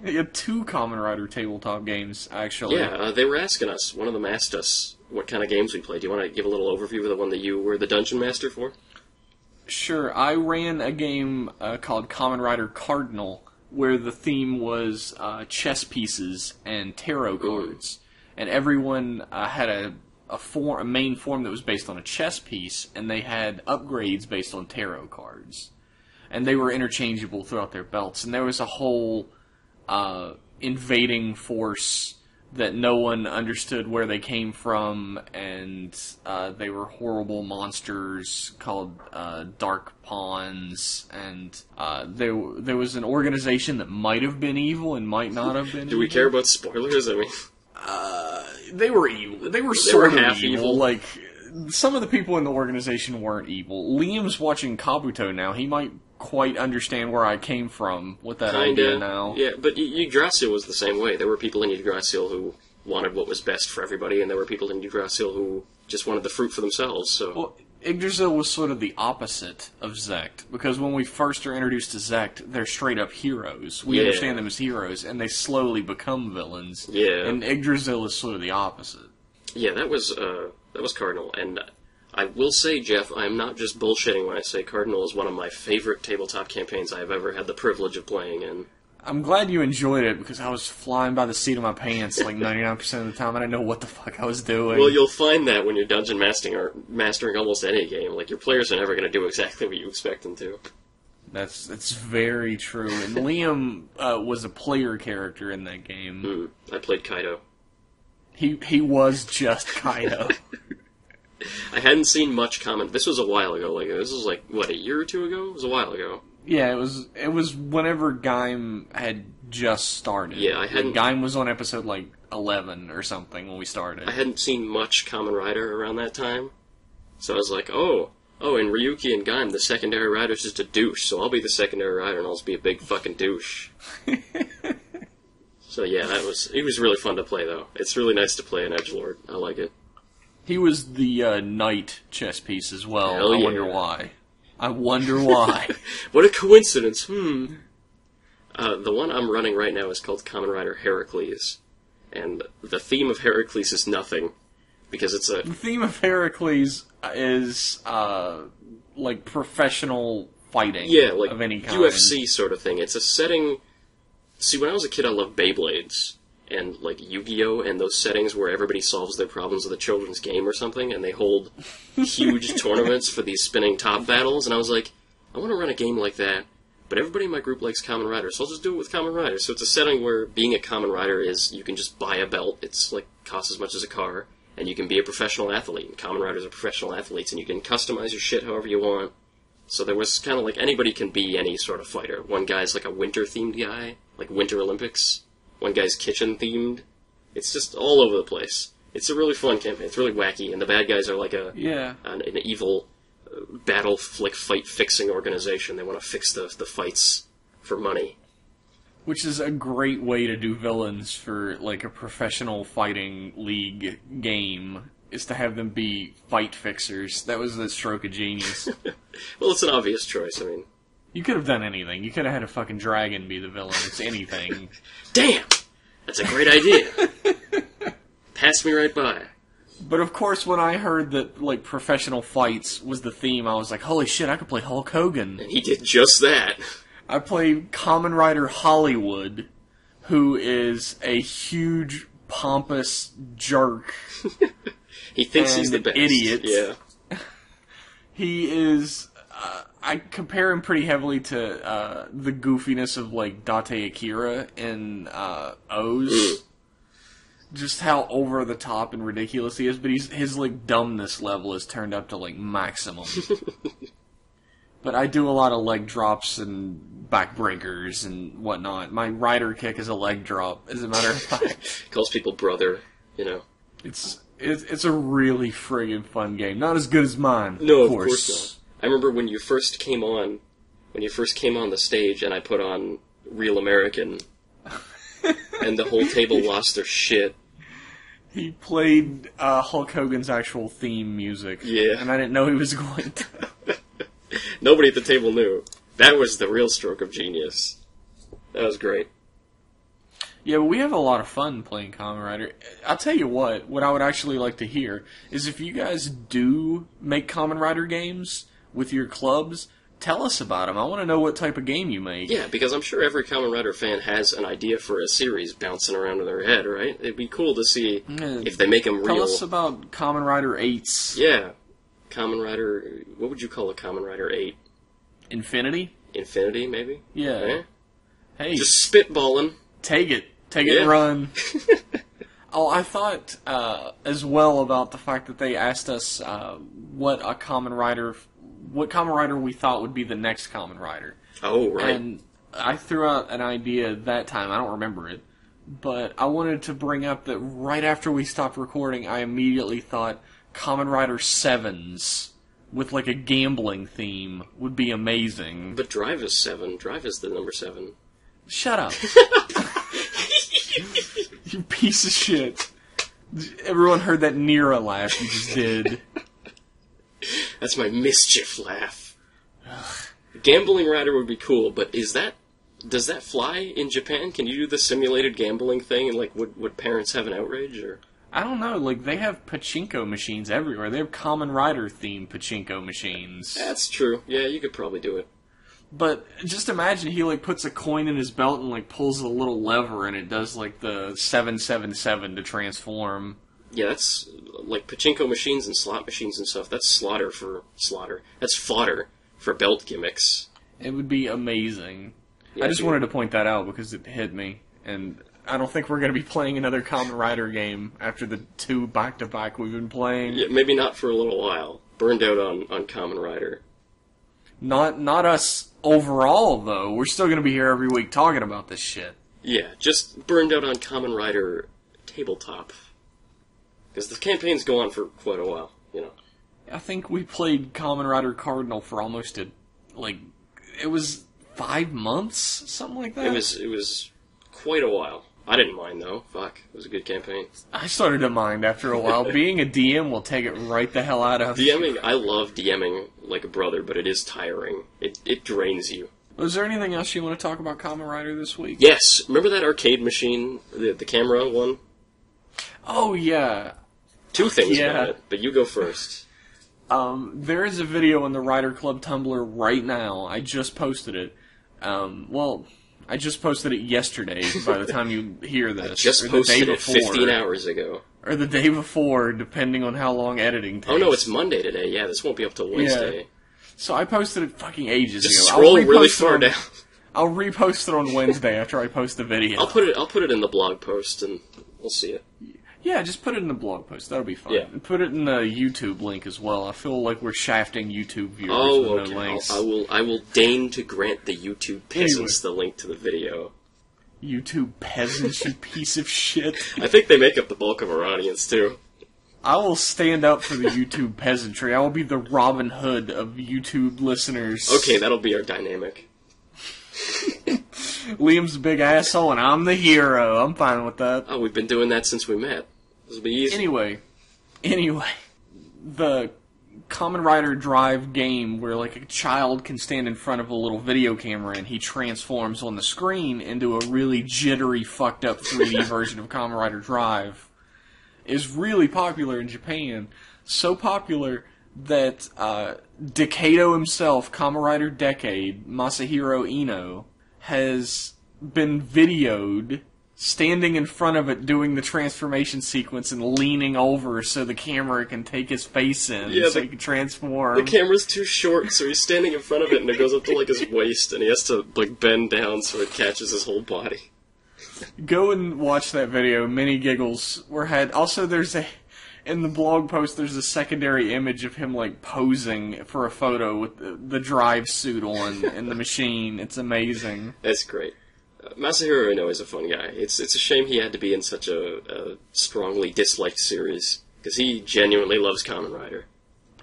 Yeah, 2 Kamen Rider tabletop games, actually. Yeah, they were asking us. One of them asked us what kind of games we play. Do you want to give a little overview of the one that you were the Dungeon Master for? Sure, I ran a game called Kamen Rider Cardinal, where the theme was chess pieces and tarot cards. And everyone had a main form that was based on a chess piece, and they had upgrades based on tarot cards. And they were interchangeable throughout their belts. And there was a whole invading force that no one understood where they came from, and they were horrible monsters called Dark Pawns, and there was an organization that might have been evil and might not have been Do we care about spoilers? I mean... they were evil. They were sort of half evil. Like, some of the people in the organization weren't evil. Liam's watching Kabuto now. He might quite understand where I came from with that idea now. Yeah, but Yggdrasil was the same way. There were people in Yggdrasil who wanted what was best for everybody, and there were people in Yggdrasil who just wanted the fruit for themselves, so... Well, Yggdrasil was sort of the opposite of Zect, because when we first are introduced to Zect, they're straight-up heroes. We understand them as heroes, and they slowly become villains. Yeah. And Yggdrasil is sort of the opposite. Yeah, that was Cardinal, and I will say, Jeff, I'm not just bullshitting when I say Cardinal is one of my favorite tabletop campaigns I have ever had the privilege of playing in. I'm glad you enjoyed it, because I was flying by the seat of my pants like 99% of the time. I didn't know what the fuck I was doing. Well, you'll find that when you're dungeon mastering almost any game. Like, your players are never going to do exactly what you expect them to. That's very true. And Liam was a player character in that game. I played Kaido. He was just Kaido. I hadn't seen much comment. This was a while ago. Like, this was like, what, a year or two ago? It was a while ago. Yeah, it was whenever Gaim had just started. Yeah, I hadn't... Gaim was on episode, 11 or something when we started. I hadn't seen much Kamen Rider around that time. So I was like, oh, and Ryuki and Gaim, the secondary rider's just a douche, so I'll be the secondary rider and I'll just be a big fucking douche. So yeah, it was really fun to play, though. It's really nice to play an edgelord. I like it. He was the knight chess piece as well. Hell yeah. I wonder why. What a coincidence. The one I'm running right now is called Kamen Rider Heracles. And the theme of Heracles is nothing. Because it's a... The theme of Heracles is, professional fighting of any kind. UFC sort of thing. It's a setting... See, when I was a kid, I loved Beyblades. And, Yu-Gi-Oh! And those settings where everybody solves their problems with a children's game or something, and they hold huge tournaments for these spinning top battles, and I was like, I want to run a game like that, but everybody in my group likes Kamen Rider, so I'll just do it with Kamen Rider. So it's a setting where being a Kamen Rider is, you can just buy a belt, it's, costs as much as a car, and you can be a professional athlete, and Kamen Riders are professional athletes, and you can customize your shit however you want. So there was kind of anybody can be any sort of fighter. One guy's a winter-themed guy, like Winter Olympics. One guy's kitchen-themed. It's just all over the place. It's a really fun campaign. It's really wacky, and the bad guys are an evil battle fight-fixing organization. They want to fix the fights for money. Which is a great way to do villains for, a professional fighting league game, is to have them be fight fixers. That was the stroke of genius. Well, it's an obvious choice, I mean... You could have done anything. You could have had a fucking dragon be the villain. It's anything. Damn! That's a great idea. Passed me right by. But of course, when I heard that, professional fights was the theme, I was like, holy shit, I could play Hulk Hogan. And he did just that. I played Kamen Rider Hollywood, who is a huge, pompous jerk. He thinks he's the best. Idiot. Yeah. He is... I compare him pretty heavily to the goofiness of Date Akira in O's. Just how over the top and ridiculous he is, but his dumbness level is turned up to maximum. But I do a lot of leg drops and backbreakers and whatnot. My rider kick is a leg drop, as a matter of fact. Calls people brother, It's It's a really friggin' fun game. Not as good as mine. No, of of course not. I remember when you first came on the stage, and I put on Real American, and the whole table lost their shit. He played Hulk Hogan's actual theme music. Yeah. And I didn't know he was going to. Nobody at the table knew. That was the real stroke of genius. That was great. Yeah, but we have a lot of fun playing Kamen Rider. I'll tell you what I would actually like to hear is if you guys do make Kamen Rider games with your clubs, tell us about them. I want to know what type of game you make. Yeah, because I'm sure every Kamen Rider fan has an idea for a series bouncing around in their head, right? It'd be cool to see if they make them real. Tell us about Kamen Rider 8s. Yeah. Kamen Rider... What would you call a Kamen Rider 8? Infinity? Infinity, maybe? Yeah. Eh? Hey. Just spitballing. Take it. Take it and run. Oh, I thought as well about the fact that they asked us what Kamen Rider we thought would be the next Kamen Rider. Oh, right. And I threw out an idea that time. I don't remember it. But I wanted to bring up that right after we stopped recording, I immediately thought Kamen Rider 7s with like a gambling theme would be amazing. But Drive is 7. Drive is the number 7. Shut up. You piece of shit. Everyone heard that Nira laugh you just did. That's my mischief laugh. Gambling Rider would be cool, but does that fly in Japan? Can you do the simulated gambling thing, and like would parents have an outrage or? I don't know, like they have pachinko machines everywhere. They have Kamen Rider themed pachinko machines. That's true. Yeah, you could probably do it. But just imagine he like puts a coin in his belt and like pulls a little lever and it does like the 777 to transform. Yeah, that's like pachinko machines and slot machines and stuff. That's That's fodder for belt gimmicks. It would be amazing. Yeah, I just wanted to point that out because it hit me. And I don't think we're going to be playing another Kamen Rider game after the 2 back-to-back we've been playing. Yeah, maybe not for a little while. Burned out on Kamen Rider. Not us overall, though. We're still going to be here every week talking about this shit. Yeah, just burned out on Kamen Rider tabletop. Because the campaigns go on for quite a while, you know. I think we played Kamen Rider Cardinal for almost it was 5 months? Something like that? It was quite a while. I didn't mind, though. Fuck, it was a good campaign. I started to mind after a while. Being a DM will take it right the hell out of you. DMing, I love DMing like a brother, but it is tiring. It drains you. Was there anything else you want to talk about Kamen Rider this week? Yes. Remember that arcade machine, the camera one? Oh, yeah. 2 things about it, but you go first. There is a video on the Rider Club Tumblr right now. I just posted it. I just posted it yesterday by the time you hear this. I just posted it 15 hours ago. Or the day before, depending on how long editing takes. Oh no, it's Monday today. Yeah, this won't be up till Wednesday. Yeah. So I posted it fucking ages ago. Just scroll really far down. I'll repost it on Wednesday after I post the video. I'll put it in the blog post and we'll see it. Yeah, just put it in the blog post. That'll be fine. Yeah. And put it in the YouTube link as well. I feel like we're shafting YouTube viewers with no links. I will deign to grant the YouTube peasants the link to the video. YouTube peasants, you piece of shit. I think they make up the bulk of our audience, too. I will stand up for the YouTube peasantry. I will be the Robin Hood of YouTube listeners. Okay, that'll be our dynamic. Liam's a big asshole and I'm the hero. I'm fine with that. Oh, we've been doing that since we met. This will be easy. Anyway, the Kamen Rider Drive game where like a child can stand in front of a little video camera and he transforms on the screen into a really jittery, fucked up 3D version of Kamen Rider Drive is really popular in Japan. So popular that Decado himself, Kamen Rider Decade, Masahiro Ino, has been videoed standing in front of it doing the transformation sequence and leaning over so the camera can take his face in so he can transform. The camera's too short, so he's standing in front of it and it goes up to like his waist and he has to like bend down so it catches his whole body. Go and watch that video. Many giggles were had. Also, in the blog post, there's a secondary image of him like posing for a photo with the drive suit on in the machine. It's amazing. That's great. Masahiro Ino is a fun guy. It's a shame he had to be in such a strongly disliked series, Because he genuinely loves Kamen Rider.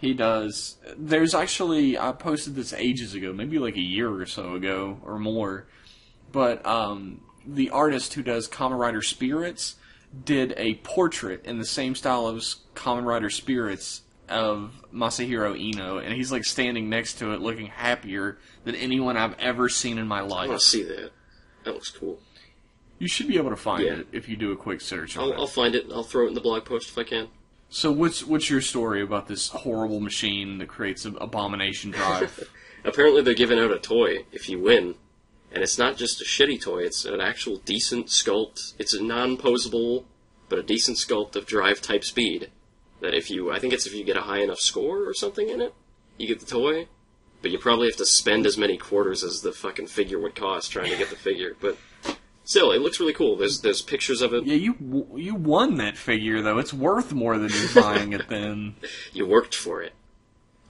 He does. There's actually, I posted this ages ago, maybe like a year or so ago, or more, but the artist who does Kamen Rider Spirits did a portrait in the same style as Kamen Rider Spirits of Masahiro Ino, and he's like standing next to it looking happier than anyone I've ever seen in my I life. want to see that. That looks cool. You should be able to find it if you do a quick search on it. I'll find it. I'll throw it in the blog post if I can. So what's your story about this horrible machine that creates an abomination drive? Apparently they're giving out a toy if you win. And it's not just a shitty toy, it's an actual decent sculpt. It's a non-posable, but a decent sculpt of drive type speed. That if you get a high enough score or something in it, you get the toy. But you probably have to spend as many quarters as the fucking figure would cost trying to get the figure. But still, it looks really cool. There's pictures of it. Yeah, you won that figure, though. It's worth more than you buying it then. You worked for it.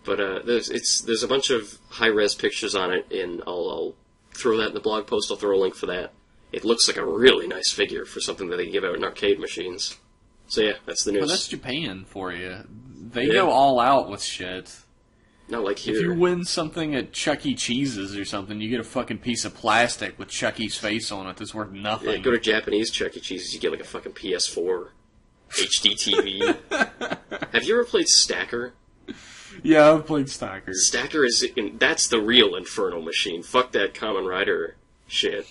But there's a bunch of high-res pictures on it, and I'll throw that in the blog post. I'll throw a link for that. It looks like a really nice figure for something that they give out in arcade machines. So yeah, that's the news. Well, that's Japan for you. They go all out with shit. Not like here. If you win something at Chuck E. Cheese's or something, you get a fucking piece of plastic with Chuck E.'s face on it that's worth nothing. Yeah, go to Japanese Chuck E. Cheese's, you get like a fucking PS4, HD TV. Have you ever played Stacker? Yeah, I've played Stacker. Stacker that's the real Infernal machine. Fuck that Kamen Rider shit.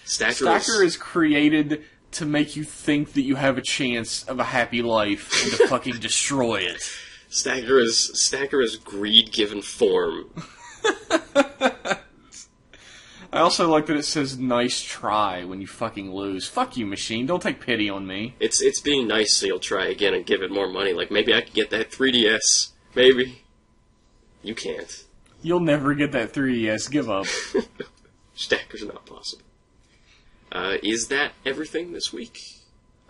Stacker is created to make you think that you have a chance of a happy life and to fucking destroy it. Stacker is greed given form. I also like that it says "nice try" when you fucking lose. Fuck you, machine. Don't take pity on me. It's being nice, so you'll try again and give it more money. Like, maybe I can get that 3DS. Maybe. You can't. You'll never get that 3DS. Give up. Stacker's not possible. Is that everything this week?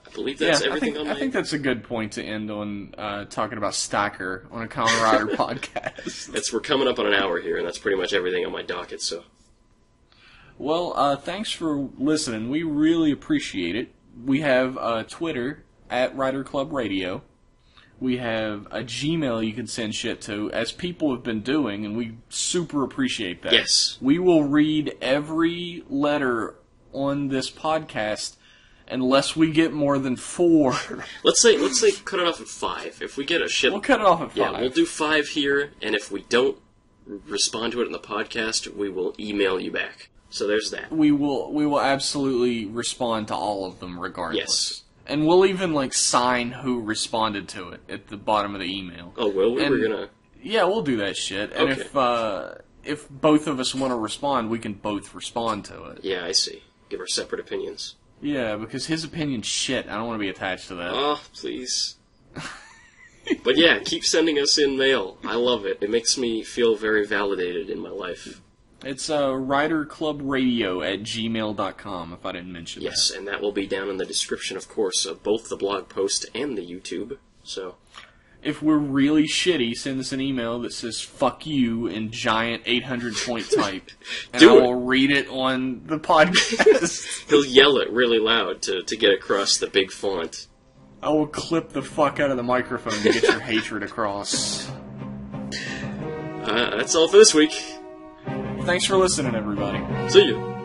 I believe that's everything on my... I think that's a good point to end on talking about Stacker on a Kamen Rider podcast. We're coming up on an hour here, and that's pretty much everything on my docket, so... Well, thanks for listening. We really appreciate it. We have Twitter, @RiderClubRadio. We have a Gmail you can send shit to, as people have been doing, and we super appreciate that. Yes. We will read every letter on this podcast unless we get more than 4. Let's say cut it off at 5. If we get a shit... We'll cut it off at 5. Yeah, we'll do 5 here, and if we don't respond to it in the podcast, we will email you back. So there's that. We will absolutely respond to all of them regardless. Yes. And we'll even, sign who responded to it at the bottom of the email. Oh, will we? We're gonna... Yeah, we'll do that shit. And if both of us want to respond, we can both respond to it. Yeah, I see. Give our separate opinions. Yeah, because his opinion's shit. I don't want to be attached to that. Oh, please. But yeah, keep sending us in mail. I love it. It makes me feel very validated in my life. It's riderclubradio@gmail.com, if I didn't mention that. Yes, and that will be down in the description, of course, of both the blog post and the YouTube. So, if we're really shitty, send us an email that says "fuck you" in giant 800-point type, and I will read it on the podcast. He'll yell it really loud to get across the big font. I will clip the fuck out of the microphone to get your hatred across. That's all for this week. Thanks for listening, everybody. See you.